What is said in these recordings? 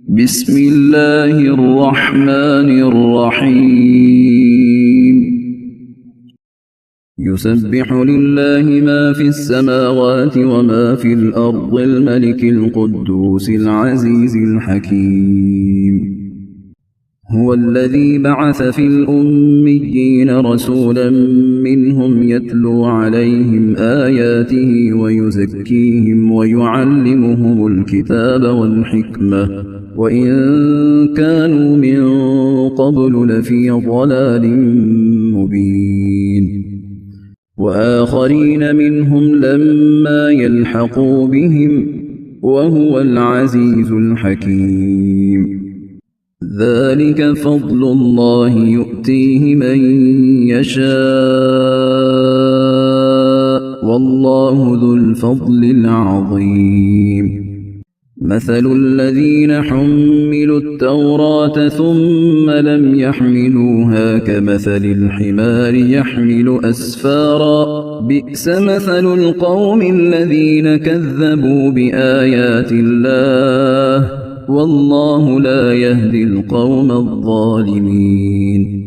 بسم الله الرحمن الرحيم يسبح لله ما في السماوات وما في الأرض الملك القدوس العزيز الحكيم هو الذي بعث في الأميين رسولا منهم يتلو عليهم آياته ويزكيهم ويعلمهم الكتاب والحكمة وإن كانوا من قبل لفي ضلال مبين وآخرين منهم لما يلحقوا بهم وهو العزيز الحكيم ذلك فضل الله يؤتيه من يشاء والله ذو الفضل العظيم مثل الذين حملوا التوراة ثم لم يحملوها كمثل الحمار يحمل أسفارا بئس مثل القوم الذين كذبوا بآيات الله والله لا يهدي القوم الظالمين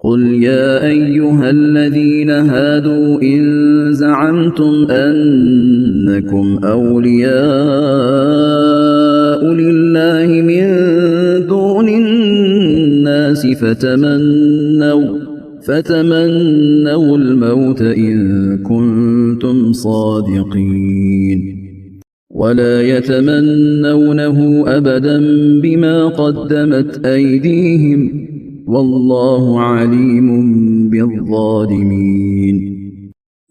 قل يا أيها الذين هادوا إن زعمتم أنكم أولياء لله من دون الناس فتمنوا الموت إن كنتم صادقين ولا يتمنونه أبدا بما قدمت أيديهم والله عليم بالظالمين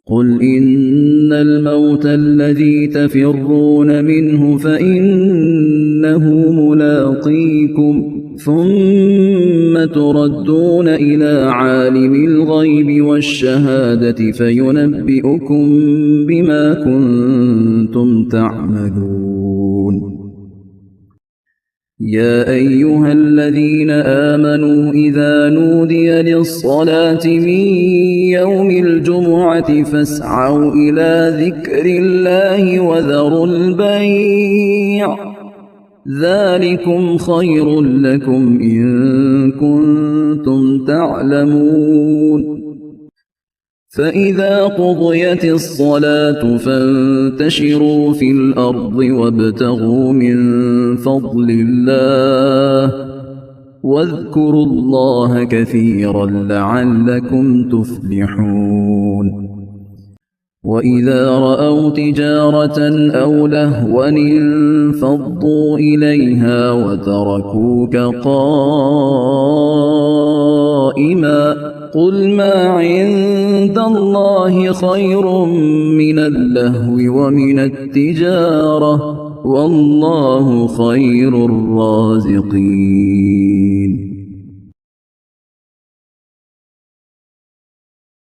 قل إن الموت الذي تفرون منه فإنه ملاقيكم ثم تردون إلى عالم الغيب والشهادة فينبئكم بما كنتم تعملون يا أيها الذين آمنوا إذا نودي للصلاة من يوم الجمعة فاسعوا إلى ذكر الله وذروا البيع ذلكم خير لكم إن كنتم تعلمون فإذا قضيت الصلاة فانتشروا في الأرض وابتغوا من فضل الله واذكروا الله كثيرا لعلكم تفلحون وإذا رأوا تجارة أو لهوا انفضوا إليها وتركوك قائما قل ما عند الله خير من اللهو ومن التجارة والله خير الرازقين